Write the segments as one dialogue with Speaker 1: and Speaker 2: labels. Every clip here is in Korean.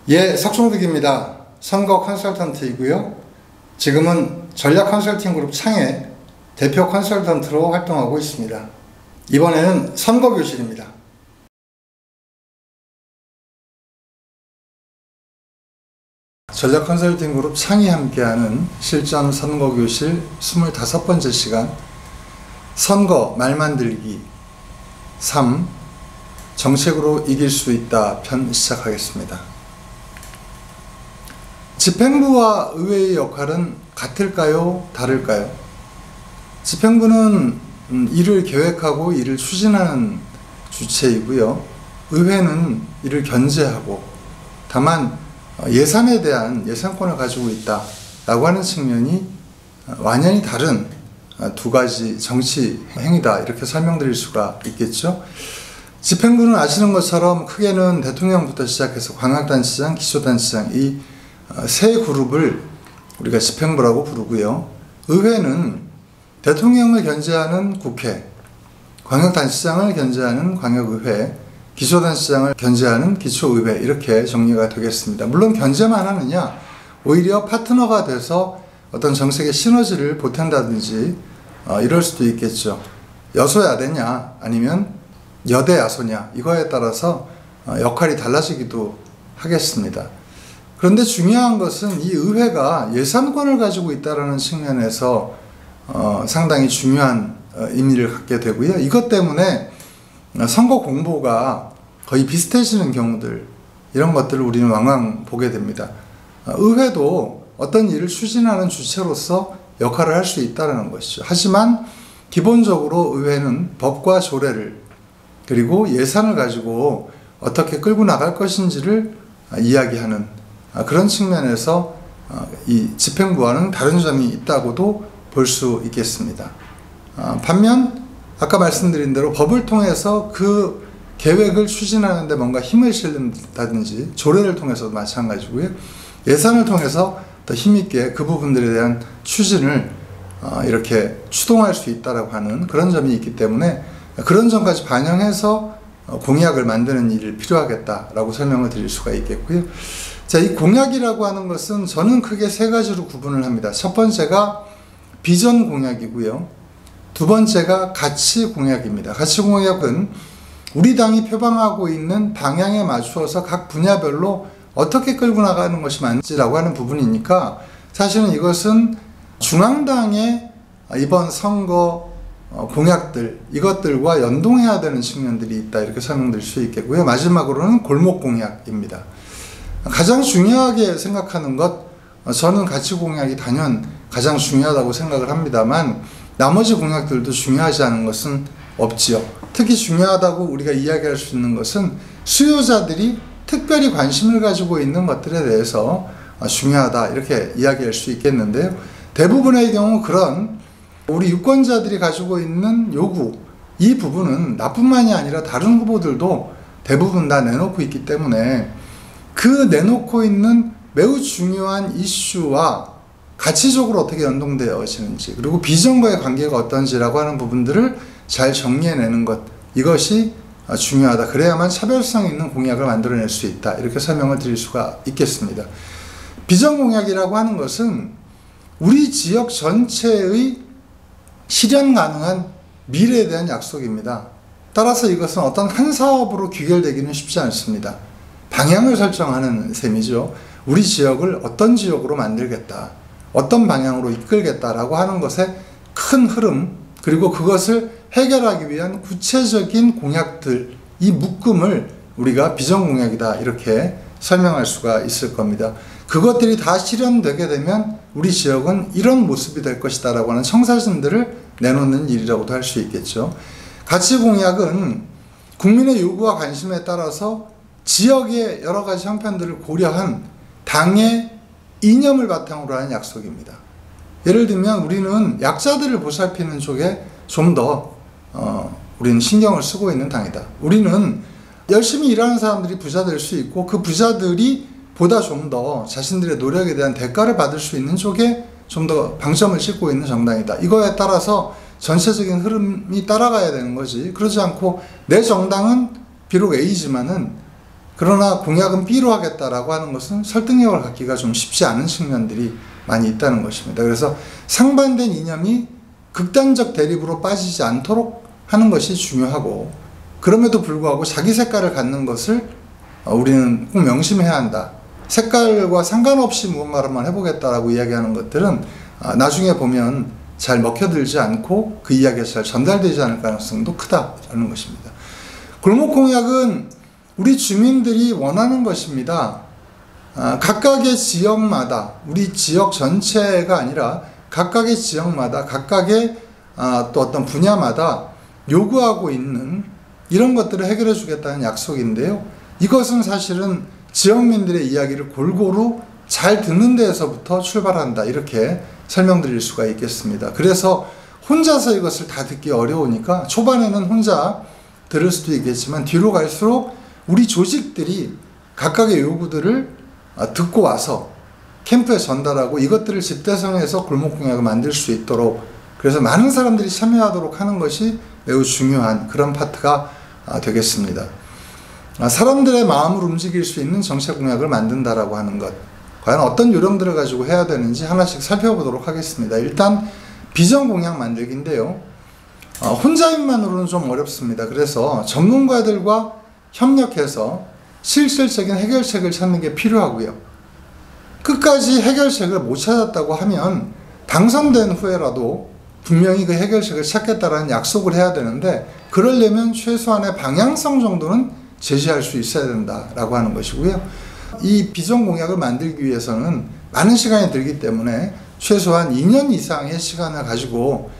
Speaker 1: 예, 석종득입니다. 선거 컨설턴트이고요. 지금은 전략 컨설팅 그룹 창의 대표 컨설턴트로 활동하고 있습니다. 이번에는 선거교실입니다. 전략 컨설팅 그룹 창이 함께하는 실전 선거교실 25번째 시간, 선거 말 만들기 3 정책으로 이길 수 있다 편 시작하겠습니다. 집행부와 의회의 역할은 같을까요? 다를까요? 집행부는 일을 계획하고 일을 추진하는 주체이고요. 의회는 이를 견제하고, 다만 예산에 대한 예산권을 가지고 있다라고 하는 측면이 완연히 다른 두 가지 정치 행위다, 이렇게 설명드릴 수가 있겠죠. 집행부는 아시는 것처럼 크게는 대통령부터 시작해서 광역단체장, 기초단체장 이 세 그룹을 우리가 집행부라고 부르고요. 의회는 대통령을 견제하는 국회, 광역단체장을 견제하는 광역의회, 기초단체장을 견제하는 기초의회, 이렇게 정리가 되겠습니다. 물론 견제만 하느냐, 오히려 파트너가 돼서 어떤 정책의 시너지를 보탠다든지 이럴 수도 있겠죠. 여소야대냐 아니면 여대야소냐, 이거에 따라서 역할이 달라지기도 하겠습니다. 그런데 중요한 것은 이 의회가 예산권을 가지고 있다는 측면에서 상당히 중요한 의미를 갖게 되고요. 이것 때문에 선거 공보가 거의 비슷해지는 경우들, 이런 것들을 우리는 왕왕 보게 됩니다. 의회도 어떤 일을 추진하는 주체로서 역할을 할 수 있다는 것이죠. 하지만 기본적으로 의회는 법과 조례를, 그리고 예산을 가지고 어떻게 끌고 나갈 것인지를 이야기하는 그런 측면에서 이 집행부와는 다른 점이 있다고도 볼 수 있겠습니다. 반면 아까 말씀드린 대로 법을 통해서 그 계획을 추진하는 데 뭔가 힘을 실는다든지, 조례를 통해서도 마찬가지고요. 예산을 통해서 더 힘있게 그 부분들에 대한 추진을 이렇게 추동할 수 있다라고 하는 그런 점이 있기 때문에 그런 점까지 반영해서 공약을 만드는 일이 필요하겠다라고 설명을 드릴 수가 있겠고요. 자, 이 공약이라고 하는 것은 저는 크게 세 가지로 구분을 합니다. 첫 번째가 비전 공약이고요. 두 번째가 가치 공약입니다. 가치 공약은 우리 당이 표방하고 있는 방향에 맞추어서 각 분야별로 어떻게 끌고 나가는 것이 맞지라고 하는 부분이니까, 사실은 이것은 중앙당의 이번 선거 공약들, 이것들과 연동해야 되는 측면들이 있다, 이렇게 설명드릴 수 있겠고요. 마지막으로는 골목 공약입니다. 가장 중요하게 생각하는 것, 저는 가치 공약이 단연 가장 중요하다고 생각을 합니다만, 나머지 공약들도 중요하지 않은 것은 없지요. 특히 중요하다고 우리가 이야기할 수 있는 것은 수요자들이 특별히 관심을 가지고 있는 것들에 대해서 중요하다, 이렇게 이야기할 수 있겠는데요. 대부분의 경우 그런 우리 유권자들이 가지고 있는 요구, 이 부분은 나뿐만이 아니라 다른 후보들도 대부분 다 내놓고 있기 때문에 그 내놓고 있는 매우 중요한 이슈와 가치적으로 어떻게 연동되어지는지, 그리고 비전과의 관계가 어떤지라고 하는 부분들을 잘 정리해내는 것, 이것이 중요하다. 그래야만 차별성 있는 공약을 만들어낼 수 있다, 이렇게 설명을 드릴 수가 있겠습니다. 비전 공약이라고 하는 것은 우리 지역 전체의 실현 가능한 미래에 대한 약속입니다. 따라서 이것은 어떤 한 사업으로 귀결되기는 쉽지 않습니다. 방향을 설정하는 셈이죠. 우리 지역을 어떤 지역으로 만들겠다, 어떤 방향으로 이끌겠다라고 하는 것의 큰 흐름, 그리고 그것을 해결하기 위한 구체적인 공약들, 이 묶음을 우리가 비전 공약이다, 이렇게 설명할 수가 있을 겁니다. 그것들이 다 실현되게 되면 우리 지역은 이런 모습이 될 것이다 라고 하는 청사진들을 내놓는 일이라고도 할 수 있겠죠. 가치 공약은 국민의 요구와 관심에 따라서 지역의 여러 가지 형편들을 고려한 당의 이념을 바탕으로 하는 약속입니다. 예를 들면 우리는 약자들을 보살피는 쪽에 좀 더 우리는 신경을 쓰고 있는 당이다. 우리는 열심히 일하는 사람들이 부자 될 수 있고, 그 부자들이 보다 좀 더 자신들의 노력에 대한 대가를 받을 수 있는 쪽에 좀 더 방점을 찍고 있는 정당이다. 이거에 따라서 전체적인 흐름이 따라가야 되는 거지. 그러지 않고 내 정당은 비록 A지만은 그러나 공약은 B로 하겠다라고 하는 것은 설득력을 갖기가 좀 쉽지 않은 측면들이 많이 있다는 것입니다. 그래서 상반된 이념이 극단적 대립으로 빠지지 않도록 하는 것이 중요하고, 그럼에도 불구하고 자기 색깔을 갖는 것을 우리는 꼭 명심해야 한다. 색깔과 상관없이 무언가를만 해보겠다라고 이야기하는 것들은 나중에 보면 잘 먹혀들지 않고 그 이야기가 잘 전달되지 않을 가능성도 크다라는 것입니다. 골목공약은 우리 주민들이 원하는 것입니다. 각각의 지역마다, 우리 지역 전체가 아니라 각각의 지역마다, 각각의 또 어떤 분야마다 요구하고 있는 이런 것들을 해결해 주겠다는 약속인데요. 이것은 사실은 지역민들의 이야기를 골고루 잘 듣는 데에서부터 출발한다, 이렇게 설명드릴 수가 있겠습니다. 그래서 혼자서 이것을 다 듣기 어려우니까 초반에는 혼자 들을 수도 있겠지만 뒤로 갈수록 우리 조직들이 각각의 요구들을 듣고 와서 캠프에 전달하고 이것들을 집대성해서 골목공약을 만들 수 있도록, 그래서 많은 사람들이 참여하도록 하는 것이 매우 중요한 그런 파트가 되겠습니다. 사람들의 마음을 움직일 수 있는 정책 공약을 만든다라고 하는 것, 과연 어떤 요령들을 가지고 해야 되는지 하나씩 살펴보도록 하겠습니다. 일단 비전 공약 만들기인데요. 혼자인만으로는 좀 어렵습니다. 그래서 전문가들과 협력해서 실질적인 해결책을 찾는 게 필요하고요. 끝까지 해결책을 못 찾았다고 하면 당선된 후에라도 분명히 그 해결책을 찾겠다라는 약속을 해야 되는데, 그러려면 최소한의 방향성 정도는 제시할 수 있어야 된다라고 하는 것이고요. 이 비전 공약을 만들기 위해서는 많은 시간이 들기 때문에 최소한 2년 이상의 시간을 가지고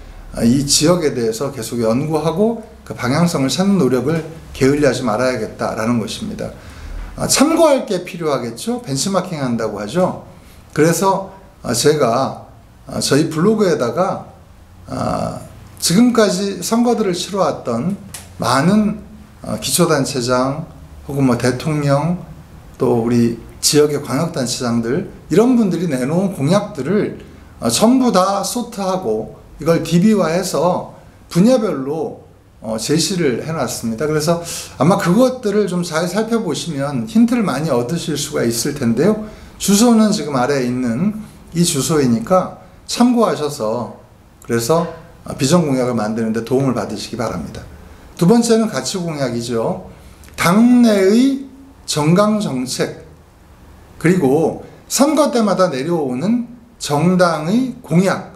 Speaker 1: 이 지역에 대해서 계속 연구하고 그 방향성을 찾는 노력을 게을리하지 말아야겠다라는 것입니다. 참고할 게 필요하겠죠. 벤치마킹 한다고 하죠. 그래서 제가 저희 블로그에다가 지금까지 선거들을 치러왔던 많은 기초단체장 혹은 뭐 대통령, 또 우리 지역의 광역단체장들, 이런 분들이 내놓은 공약들을 전부 다 소트하고 이걸 DB화해서 분야별로 제시를 해놨습니다. 그래서 아마 그것들을 좀 잘 살펴보시면 힌트를 많이 얻으실 수가 있을 텐데요. 주소는 지금 아래에 있는 이 주소이니까 참고하셔서 그래서 비전 공약을 만드는데 도움을 받으시기 바랍니다. 두 번째는 가치 공약이죠. 당내의 정강 정책, 그리고 선거 때마다 내려오는 정당의 공약,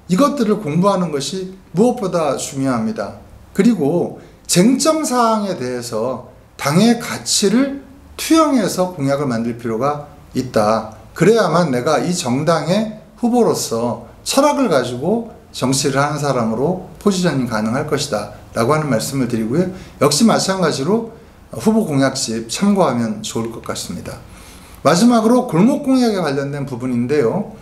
Speaker 1: 이것들을 공부하는 것이 무엇보다 중요합니다. 그리고 쟁점 사항에 대해서 당의 가치를 투영해서 공약을 만들 필요가 있다. 그래야만 내가 이 정당의 후보로서 철학을 가지고 정치를 하는 사람으로 포지셔닝 가능할 것이다 라고 하는 말씀을 드리고요. 역시 마찬가지로 후보 공약집 참고하면 좋을 것 같습니다. 마지막으로 골목 공약에 관련된 부분인데요.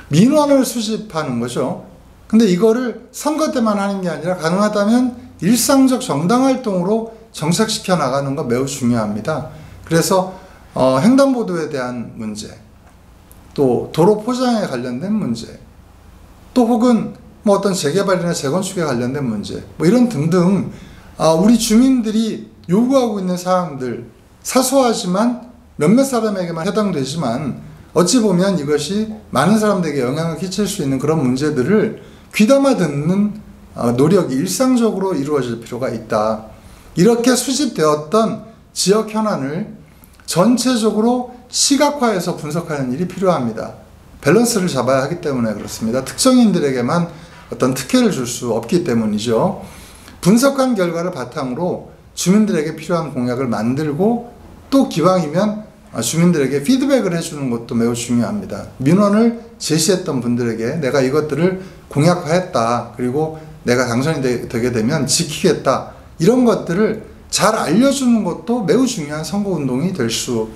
Speaker 1: 민원을 수집하는 거죠. 근데 이거를 선거 때만 하는 게 아니라 가능하다면 일상적 정당활동으로 정착시켜 나가는 거 매우 중요합니다. 그래서 횡단보도에 대한 문제, 또 도로 포장에 관련된 문제, 또 혹은 뭐 어떤 재개발이나 재건축에 관련된 문제, 뭐 이런 등등 우리 주민들이 요구하고 있는 사항들, 사소하지만 몇몇 사람에게만 해당되지만 어찌 보면 이것이 많은 사람들에게 영향을 끼칠 수 있는 그런 문제들을 귀담아 듣는 노력이 일상적으로 이루어질 필요가 있다. 이렇게 수집되었던 지역 현안을 전체적으로 시각화해서 분석하는 일이 필요합니다. 밸런스를 잡아야 하기 때문에 그렇습니다. 특정인들에게만 어떤 특혜를 줄 수 없기 때문이죠. 분석한 결과를 바탕으로 주민들에게 필요한 공약을 만들고, 또 기왕이면 주민들에게 피드백을 해주는 것도 매우 중요합니다. 민원을 제시했던 분들에게 내가 이것들을 공약화했다, 그리고 내가 당선이 되게 되면 지키겠다, 이런 것들을 잘 알려주는 것도 매우 중요한 선거운동이 될 수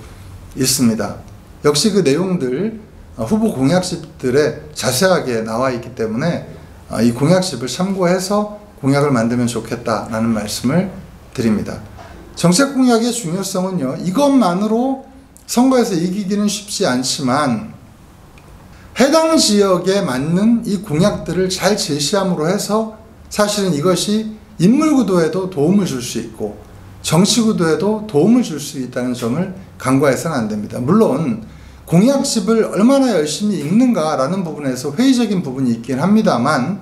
Speaker 1: 있습니다. 역시 그 내용들 후보 공약집들에 자세하게 나와 있기 때문에 이 공약집을 참고해서 공약을 만들면 좋겠다라는 말씀을 드립니다. 정책 공약의 중요성은요, 이것만으로 선거에서 이기기는 쉽지 않지만 해당 지역에 맞는 이 공약들을 잘 제시함으로 해서 사실은 이것이 인물구도에도 도움을 줄 수 있고 정치구도에도 도움을 줄 수 있다는 점을 간과해서는 안 됩니다. 물론 공약집을 얼마나 열심히 읽는가라는 부분에서 회의적인 부분이 있긴 합니다만,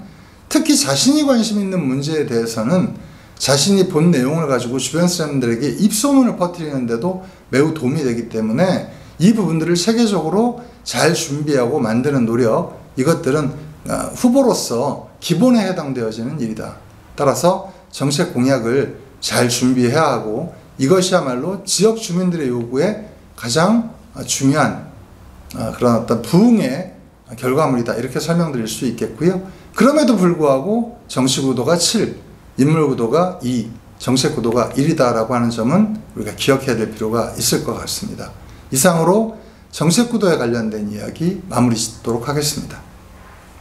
Speaker 1: 특히 자신이 관심 있는 문제에 대해서는 자신이 본 내용을 가지고 주변 사람들에게 입소문을 퍼뜨리는데도 매우 도움이 되기 때문에 이 부분들을 체계적으로 잘 준비하고 만드는 노력, 이것들은 후보로서 기본에 해당되어지는 일이다. 따라서 정책 공약을 잘 준비해야 하고, 이것이야말로 지역 주민들의 요구에 가장 중요한 그런 어떤 부응의 결과물이다, 이렇게 설명드릴 수 있겠고요. 그럼에도 불구하고 정치구도가 7, 인물구도가 2, 정책구도가 1이다 라고 하는 점은 우리가 기억해야 될 필요가 있을 것 같습니다. 이상으로 정책구도에 관련된 이야기 마무리 짓도록 하겠습니다.